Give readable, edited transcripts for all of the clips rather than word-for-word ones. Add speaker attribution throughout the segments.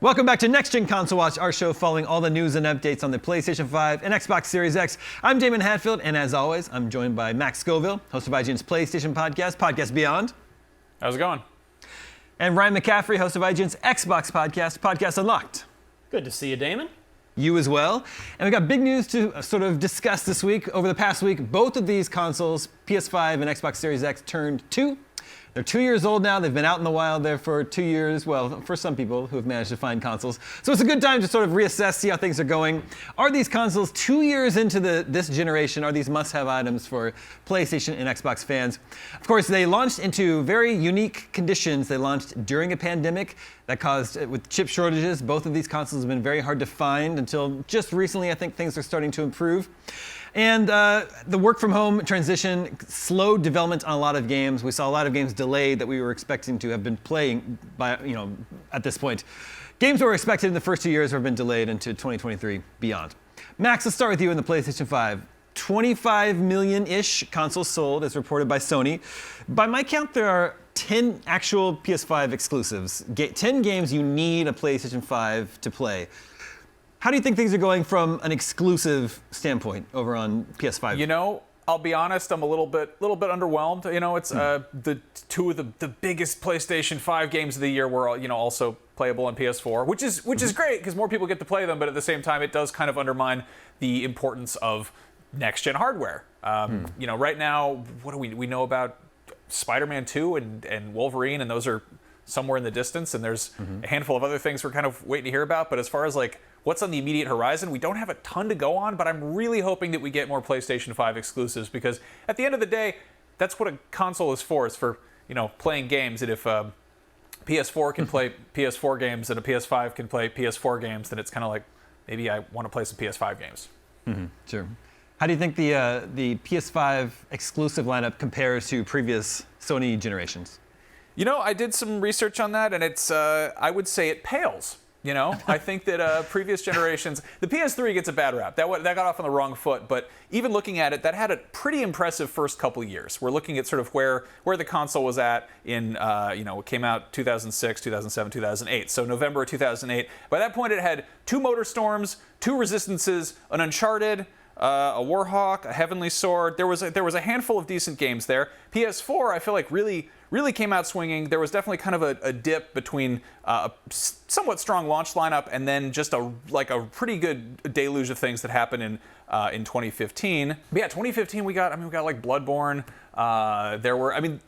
Speaker 1: Welcome back to Next Gen Console Watch, our show following all the news and updates on the PlayStation 5 and Xbox Series X. I'm Daemon Hatfield, and as always, I'm joined by Max Scoville, host of IGN's PlayStation podcast, Podcast Beyond.
Speaker 2: How's it going?
Speaker 1: And Ryan McCaffrey, host of IGN's Xbox podcast, Podcast Unlocked.
Speaker 3: Good to see you, Damon.
Speaker 1: You as well. And we got big news to sort of discuss this week. Over the past week, both of these consoles, PS5 and Xbox Series X, turned 2. They're 2 years old now. They've been out in the wild there for 2 years. Well, for some people who have managed to find consoles. So it's a good time to sort of reassess, see how things are going. Are these consoles 2 years into this generation? Are these must-have items for PlayStation and Xbox fans? Of course, they launched into very unique conditions. They launched during a pandemic that caused, with chip shortages, both of these consoles have been very hard to find until just recently. I think things are starting to improve. And the work-from-home transition slowed development on a lot of games. We saw a lot of games delayed that we were expecting to have been playing by, at this point. Games that were expected in the first 2 years have been delayed into 2023 beyond. Max, let's start with you in the PlayStation 5. 25 million-ish consoles sold, as reported by Sony. By my count, there are 10 actual PS5 exclusives. 10 games you need a PlayStation 5 to play. How do you think things are going from an exclusive standpoint over on PS5?
Speaker 2: You know, I'll be honest, I'm a little bit underwhelmed. You know, it's the two of the biggest PlayStation 5 games of the year were also playable on PS4, which is great because more people get to play them, but at the same time it does kind of undermine the importance of next gen hardware. Right now, what do we know about Spider-Man 2 and Wolverine, and those are somewhere in the distance, and there's a handful of other things we're kind of waiting to hear about, but as far as like what's on the immediate horizon, we don't have a ton to go on, but I'm really hoping that we get more PlayStation 5 exclusives because at the end of the day, that's what a console is for. It's for, playing games. And if PS4 can play PS4 games and a PS5 can play PS4 games, then it's kind of like maybe I want to play some PS5 games.
Speaker 1: Sure. How do you think the PS5 exclusive lineup compares to previous Sony generations?
Speaker 2: I did some research on that, and it's I would say it pales. I think that previous generations, the PS3 gets a bad rap. That got off on the wrong foot, but even looking at it, that had a pretty impressive first couple years. We're looking at sort of where the console was at in, it came out 2006, 2007, 2008. So November 2008. By that point, it had 2 Motor Storms, 2 Resistances, an Uncharted, a Warhawk, a Heavenly Sword. There was a handful of decent games there. PS4, I feel like really came out swinging. There was definitely kind of a dip between a somewhat strong launch lineup and then just a pretty good deluge of things that happened in 2015. But yeah, 2015 we got like Bloodborne.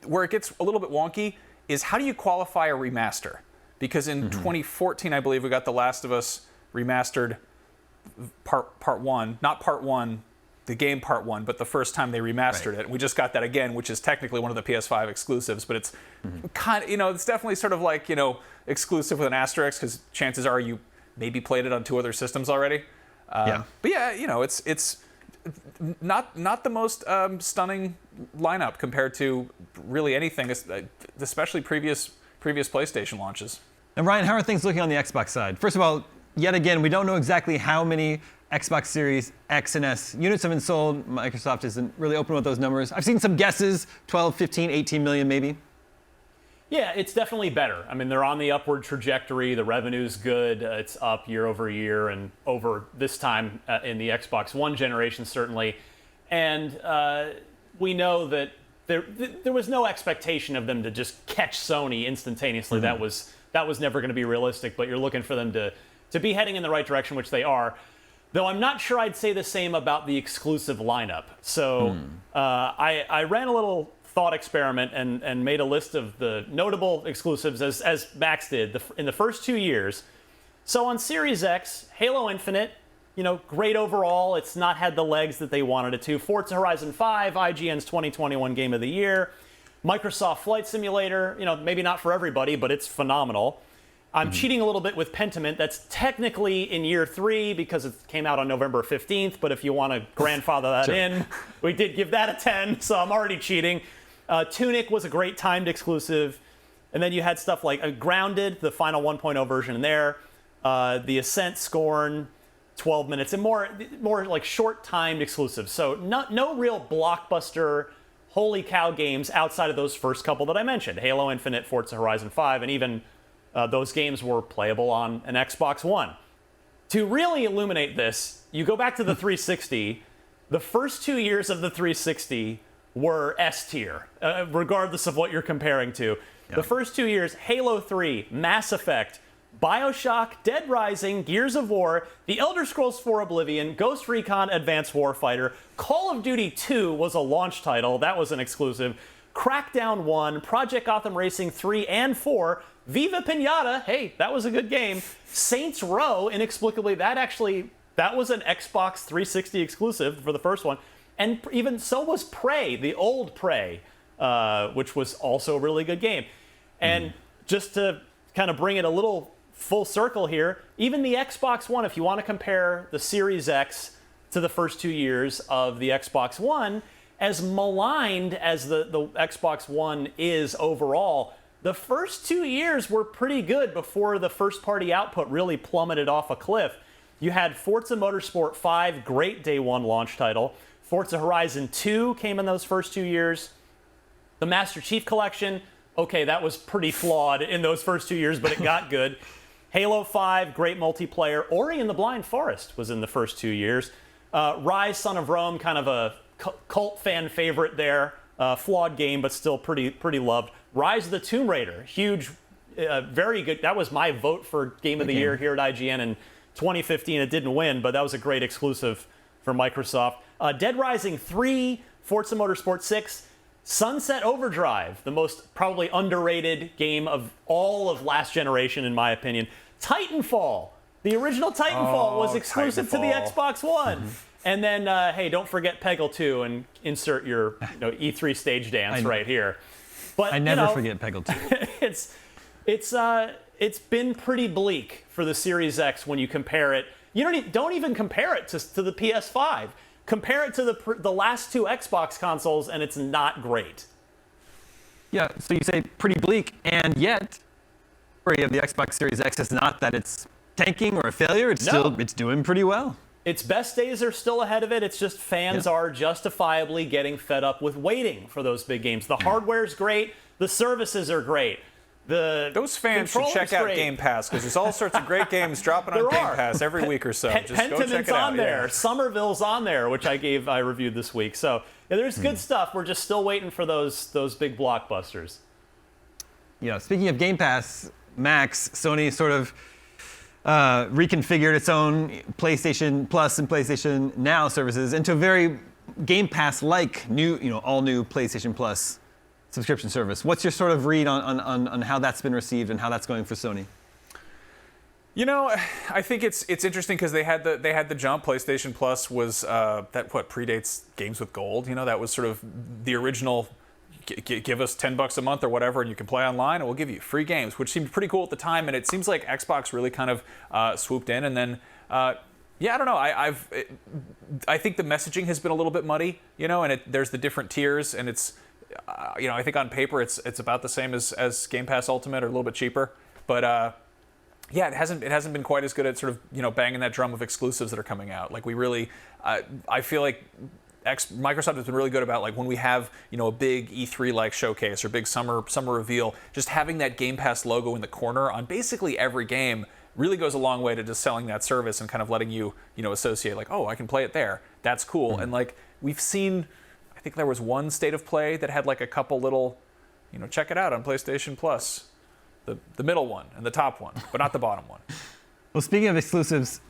Speaker 2: Where it gets a little bit wonky is how do you qualify a remaster? Because in 2014, I believe we got The Last of Us remastered. Part 1, not part 1, the game part 1, but the first time they remastered it. We just got that again, which is technically one of the PS5 exclusives, but it's kind of, it's definitely sort of like, exclusive with an asterisk because chances are you maybe played it on 2 other systems already. But yeah, it's not the most stunning lineup compared to really anything, especially previous PlayStation launches.
Speaker 1: And Ryan, how are things looking on the Xbox side? First of all, yet again, we don't know exactly how many Xbox Series X and S units have been sold. Microsoft isn't really open with those numbers. I've seen some guesses, 12, 15, 18 million maybe.
Speaker 3: Yeah, it's definitely better. I mean, they're on the upward trajectory. The revenue's good. It's up year over year and over this time in the Xbox One generation, certainly. And we know that there was no expectation of them to just catch Sony instantaneously. That was never going to be realistic, but you're looking for them to be heading in the right direction, which they are. Though I'm not sure I'd say the same about the exclusive lineup. So I ran a little thought experiment and made a list of the notable exclusives as Max did in the first 2 years. So on Series X, Halo Infinite, great overall. It's not had the legs that they wanted it to. Forza Horizon 5, IGN's 2021 Game of the Year. Microsoft Flight Simulator, maybe not for everybody, but it's phenomenal. I'm cheating a little bit with Pentiment. That's technically in year 3 because it came out on November 15th, but if you want to grandfather that in, we did give that a 10, so I'm already cheating. Tunic was a great timed exclusive. And then you had stuff like Grounded, the final 1.0 version in there, the Ascent, Scorn, 12 minutes, and more like short-timed exclusives. So no real blockbuster, holy cow games outside of those first couple that I mentioned, Halo Infinite, Forza Horizon 5, and even those games were playable on an Xbox One. To really illuminate this, you go back to the 360. The first 2 years of the 360 were S tier, regardless of what you're comparing to. Yeah. The first 2 years, Halo 3, Mass Effect, BioShock, Dead Rising, Gears of War, The Elder Scrolls IV Oblivion, Ghost Recon Advanced Warfighter, Call of Duty 2 was a launch title, that was an exclusive, Crackdown 1, Project Gotham Racing 3 and 4, Viva Pinata, hey, that was a good game, Saints Row, inexplicably, that was an Xbox 360 exclusive for the first one, and even so was Prey, the old Prey, which was also a really good game. And just to kind of bring it a little full circle here, even the Xbox One, if you want to compare the Series X to the first 2 years of the Xbox One, as maligned as the Xbox One is overall, the first 2 years were pretty good before the first-party output really plummeted off a cliff. You had Forza Motorsport 5, great day one launch title. Forza Horizon 2 came in those first 2 years. The Master Chief Collection, okay, that was pretty flawed in those first 2 years, but it got good. Halo 5, great multiplayer. Ori and the Blind Forest was in the first 2 years. Rise, Son of Rome, kind of a cult fan favorite there. Flawed game, but still pretty loved. Rise of the Tomb Raider, huge, very good. That was my vote for Game of the Year here at IGN in 2015. It didn't win, but that was a great exclusive for Microsoft. Dead Rising 3, Forza Motorsport 6, Sunset Overdrive, the most probably underrated game of all of last generation, in my opinion. Titanfall, the original Titanfall was exclusive to the Xbox One. And then, hey, don't forget Peggle 2 and insert your E3 stage dance right here. But
Speaker 1: I never forget Peggle
Speaker 3: 2. It's been pretty bleak for the Series X when you compare it. You don't even compare it to the PS5. Compare it to the last two Xbox consoles, and it's not great.
Speaker 1: Yeah, so you say pretty bleak, and yet, the story of the Xbox Series X is not that it's tanking or a failure. It's doing pretty well.
Speaker 3: Its best days are still ahead of it. It's just fans are justifiably getting fed up with waiting for those big games. The hardware's great. The services are great.
Speaker 2: Those fans should check out Game Pass, because there's all sorts of great games dropping on Game Pass every week or so. Just go check it out.
Speaker 3: on there. Somerville's on there, which I reviewed this week. So there's good stuff. We're just still waiting for those big blockbusters.
Speaker 1: Yeah. Speaking of Game Pass, Max, Sony sort of reconfigured its own PlayStation Plus and PlayStation Now services into a very Game Pass-like all new PlayStation Plus subscription service. What's your sort of read on how that's been received and how that's going for Sony?
Speaker 2: I think it's interesting because they had the jump. PlayStation Plus was predates Games with Gold. That was sort of the original. Give us $10 a month or whatever, and you can play online, and we'll give you free games, which seemed pretty cool at the time. And it seems like Xbox really kind of swooped in, and then I don't know. I think the messaging has been a little bit muddy, and there's the different tiers, and it's. I think on paper it's about the same as Game Pass Ultimate, or a little bit cheaper, but it hasn't been quite as good at sort of banging that drum of exclusives that are coming out. Like we really, I feel like Microsoft has been really good about, like, when we have a big E3 like showcase or big summer reveal, just having that Game Pass logo in the corner on basically every game really goes a long way to just selling that service and kind of letting you associate, like, oh, I can play it there. That's cool. And like we've seen. I think there was one State of Play that had like a couple little, check it out on PlayStation Plus. The middle one and the top one, but not the bottom one.
Speaker 1: Well, speaking of exclusives,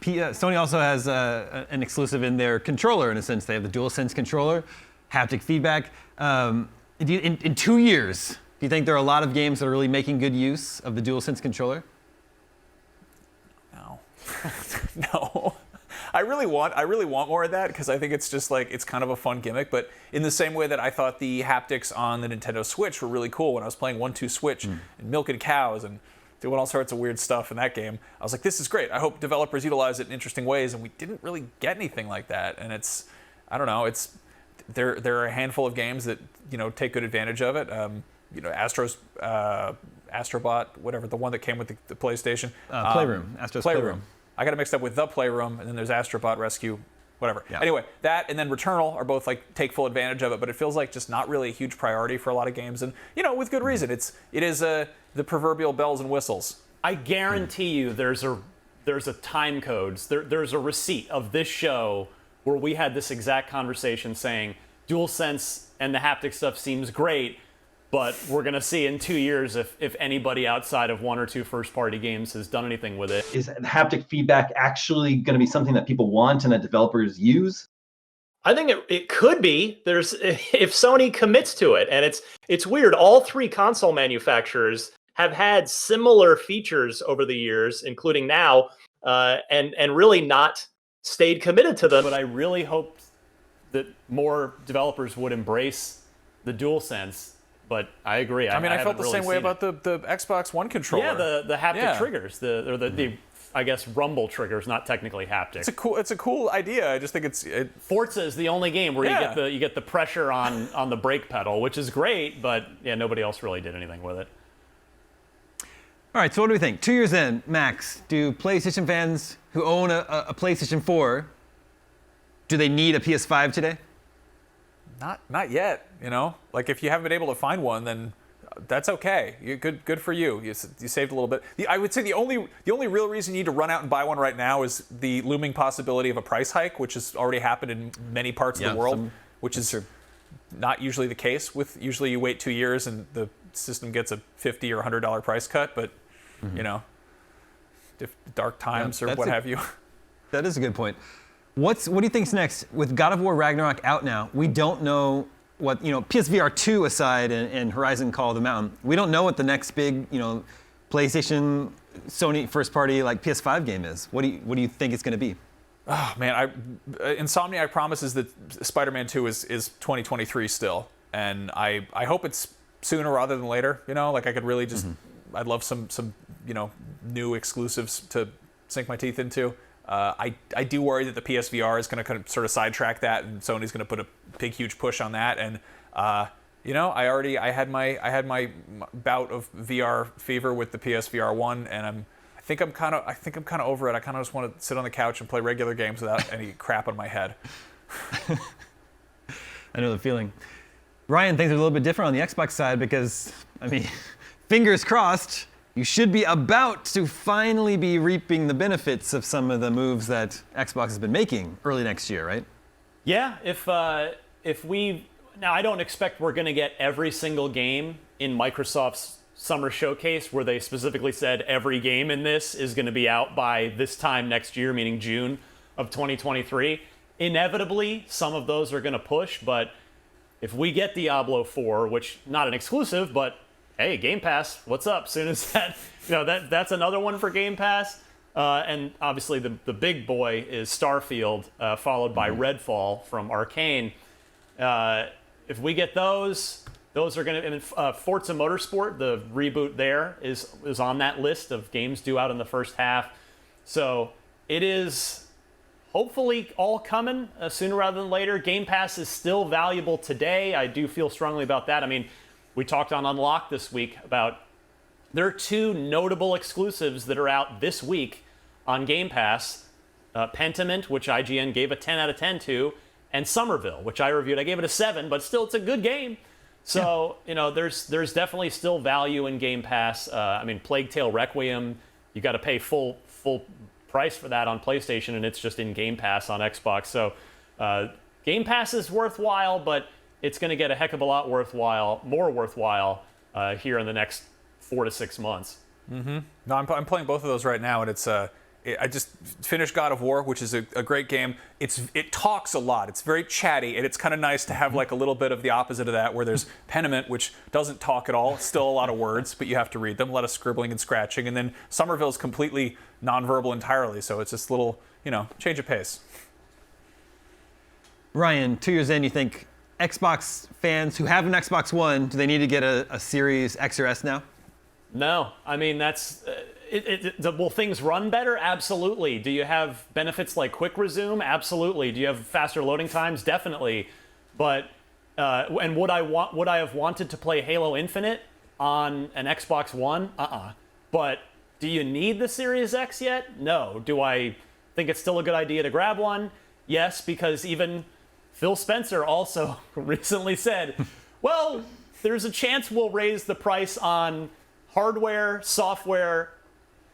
Speaker 1: Sony also has an exclusive in their controller, in a sense. They have the DualSense controller, haptic feedback. In 2 years, do you think there are a lot of games that are really making good use of the DualSense controller?
Speaker 2: No. No. I really want more of that, because I think it's just like, it's kind of a fun gimmick. But in the same way that I thought the haptics on the Nintendo Switch were really cool when I was playing 1-2 Switch and milking cows and doing all sorts of weird stuff in that game, I was like, this is great. I hope developers utilize it in interesting ways. And we didn't really get anything like that. And I don't know, there are a handful of games that take good advantage of it. Astrobot, whatever, the one that came with the PlayStation.
Speaker 1: Playroom. Astro's Playroom.
Speaker 2: I got it mixed up with The Playroom, and then there's Astrobot Rescue whatever.
Speaker 1: Yeah.
Speaker 2: Anyway, that and then Returnal are both like take full advantage of it, but it feels like just not really a huge priority for a lot of games, and with good reason. It is the proverbial bells and whistles.
Speaker 3: I guarantee you there's a time codes. There's a receipt of this show where we had this exact conversation saying DualSense and the haptic stuff seems great, but we're going to see in 2 years if anybody outside of one or two first-party games has done anything with it.
Speaker 4: Is haptic feedback actually going to be something that people want and that developers use?
Speaker 5: I think it could be. If Sony commits to it, and it's weird. All three console manufacturers have had similar features over the years, including now, and really not stayed committed to them.
Speaker 3: But I really hoped that more developers would embrace the DualSense. But I agree.
Speaker 2: I felt the same way about the Xbox One controller.
Speaker 3: Yeah, the haptic triggers, the I guess rumble triggers, not technically haptic.
Speaker 2: It's a cool idea. I just think
Speaker 3: Forza is the only game where you get the pressure on the brake pedal, which is great, but nobody else really did anything with it.
Speaker 1: All right, so what do we think? 2 years in, Max, do PlayStation fans who own a PlayStation 4, do they need a PS5 today?
Speaker 2: Not yet. Like if you haven't been able to find one, then that's okay. Good for you. You saved a little bit. I would say the only real reason you need to run out and buy one right now is the looming possibility of a price hike, which has already happened in many parts of the world, which is not usually the case. Usually you wait 2 years and the system gets a $50 or $100 price cut, but dark times or what have you.
Speaker 1: That is a good point. What do you think's next? With God of War Ragnarok out now, we don't know what, PSVR 2 aside and Horizon Call of the Mountain, we don't know what the next big, PlayStation, Sony first party like PS5 game is. What do you think it's going to be?
Speaker 2: Oh man, Insomniac promises that Spider-Man 2 is 2023 still, and I hope it's sooner rather than later. Like I could really just, I'd love some new exclusives to sink my teeth into. I do worry that the PSVR is going to kind of sort of sidetrack that, and Sony's going to put a big, huge push on that. And I had my bout of VR fever with the PSVR 1, and I think I'm kind of over it. I kind of just want to sit on the couch and play regular games without any crap on my head.
Speaker 1: I know the feeling. Ryan, things are a little bit different on the Xbox side because, fingers crossed, you should be about to finally be reaping the benefits of some of the moves that Xbox has been making early next year, right?
Speaker 3: Yeah, now I don't expect we're going to get every single game in Microsoft's summer showcase where they specifically said every game in this is going to be out by this time next year, meaning June of 2023. Inevitably, some of those are going to push, but if we get Diablo 4, which not an exclusive, but hey, Game Pass, what's up? Soon as that, that's another one for Game Pass. And obviously the big boy is Starfield, followed by Redfall from Arcane. If we get those are going to, Forza Motorsport, the reboot there is on that list of games due out in the first half. So it is hopefully all coming sooner rather than later. Game Pass is still valuable today. I do feel strongly about that. We talked on Unlock this week about there are two notable exclusives that are out this week on Game Pass. Pentiment, which IGN gave a 10 out of 10 to, and Somerville, which I reviewed. I gave it a 7, but still it's a good game. So, there's definitely still value in Game Pass. Plague Tale Requiem, you got to pay full price for that on PlayStation, and it's just in Game Pass on Xbox. So Game Pass is worthwhile, but it's going to get a heck of a lot more worthwhile here in the next 4 to 6 months.
Speaker 2: Mm-hmm. No, I'm playing both of those right now, and it's I just finished God of War, which is a great game. It talks a lot. It's very chatty, and it's kind of nice to have like a little bit of the opposite of that, where there's Pentiment, which doesn't talk at all. It's still a lot of words, but you have to read them. A lot of scribbling and scratching, and then Somerville's completely nonverbal entirely. So it's this little, change of pace.
Speaker 1: Ryan, 2 years in, you think Xbox fans who have an Xbox One, do they need to get a Series X or S now?
Speaker 3: No, that's will things run better? Absolutely. Do you have benefits like quick resume? Absolutely. Do you have faster loading times? Definitely. But and would I have wanted to play Halo Infinite on an Xbox One? But do you need the Series X yet? No. Do I think it's still a good idea to grab one? yes, because even Phil Spencer also recently said, well, there's a chance we'll raise the price on hardware, software,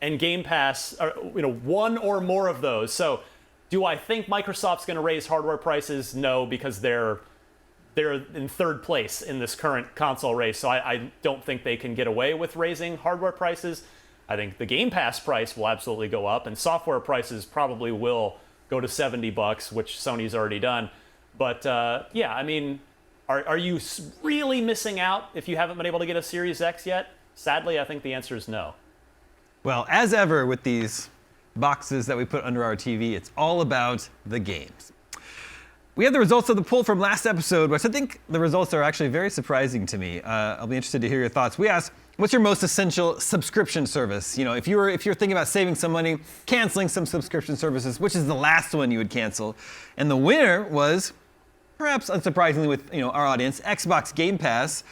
Speaker 3: and Game Pass, or, one or more of those. So do I think Microsoft's going to raise hardware prices? No, because they're in third place in this current console race. So I don't think they can get away with raising hardware prices. I think the Game Pass price will absolutely go up, and software prices probably will go to $70, which Sony's already done. But yeah, I mean, are you really missing out if you haven't been able to get a Series X yet? Sadly, I think the answer is no.
Speaker 1: Well, as ever with these boxes that we put under our TV, it's all about the games. We have the results of the poll from last episode, which I think the results are actually very surprising to me. I'll be interested to hear your thoughts. We asked, what's your most essential subscription service? If you're thinking about saving some money, canceling some subscription services, which is the last one you would cancel? And the winner was, perhaps unsurprisingly with our audience, Xbox Game Pass.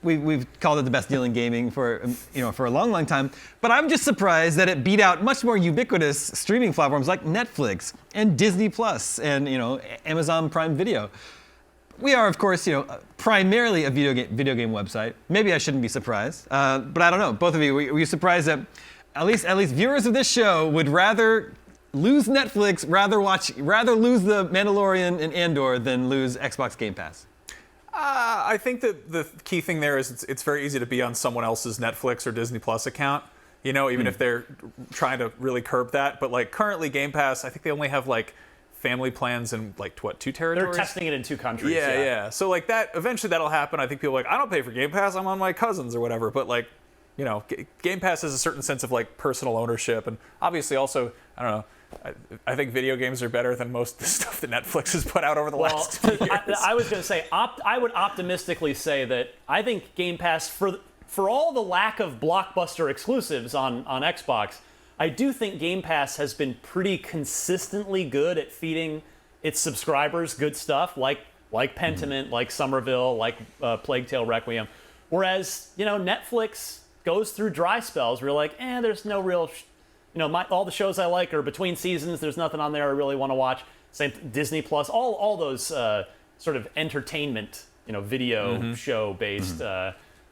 Speaker 1: We've called it the best deal in gaming for a long, long time. But I'm just surprised that it beat out much more ubiquitous streaming platforms like Netflix and Disney Plus and Amazon Prime Video. We are, of course, primarily a video game website. Maybe I shouldn't be surprised, but I don't know. Both of you, were you surprised that at least viewers of this show would rather lose Netflix, rather lose The Mandalorian and Andor than lose Xbox Game Pass?
Speaker 2: I think that the key thing there is it's very easy to be on someone else's Netflix or Disney Plus account, even if they're trying to really curb that. But like currently Game Pass, I think they only have like family plans in like 2 territories?
Speaker 3: They're testing it in 2 countries.
Speaker 2: Yeah. So like that, eventually that'll happen. I think people are like, I don't pay for Game Pass, I'm on my cousin's or whatever. But like, Game Pass has a certain sense of like personal ownership, and obviously also, I don't know, I think video games are better than most of the stuff that Netflix has put out over the last 2 years.
Speaker 3: I was going to say, I would optimistically say that I think Game Pass, for all the lack of blockbuster exclusives on Xbox, I do think Game Pass has been pretty consistently good at feeding its subscribers good stuff, like Pentiment, like Somerville, like Plague Tale Requiem. Whereas, Netflix goes through dry spells where you're like, there's no real... all the shows I like are between seasons. There's nothing on there I really want to watch. Same Disney Plus, all those sort of entertainment, video show-based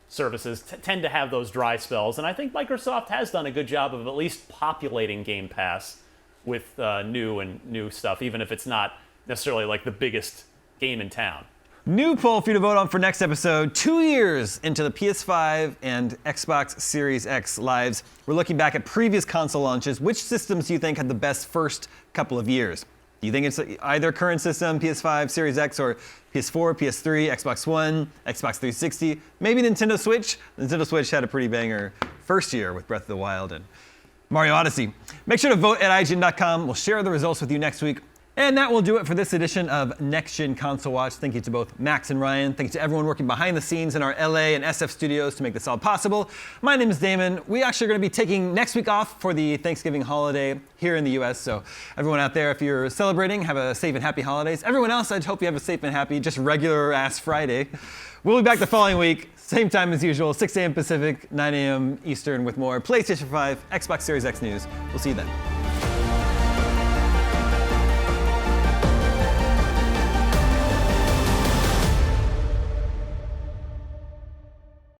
Speaker 3: services tend to have those dry spells. And I think Microsoft has done a good job of at least populating Game Pass with new stuff, even if it's not necessarily like the biggest game in town.
Speaker 1: New poll for you to vote on for next episode. 2 years into the PS5 and Xbox Series X lives, we're looking back at previous console launches. Which systems do you think had the best first couple of years? Do you think it's either current system, PS5, Series X, or PS4, PS3, Xbox One, Xbox 360, maybe Nintendo Switch? Nintendo Switch had a pretty banger first year with Breath of the Wild and Mario Odyssey. Make sure to vote at IGN.com. We'll share the results with you next week. And that will do it for this edition of Next Gen Console Watch. Thank you to both Max and Ryan. Thank you to everyone working behind the scenes in our LA and SF studios to make this all possible. My name is Damon. We actually are going to be taking next week off for the Thanksgiving holiday here in the US. So everyone out there, if you're celebrating, have a safe and happy holidays. Everyone else, I'd hope you have a safe and happy, just regular ass Friday. We'll be back the following week, same time as usual, 6 a.m. Pacific, 9 a.m. Eastern with more PlayStation 5, Xbox Series X news. We'll see you then.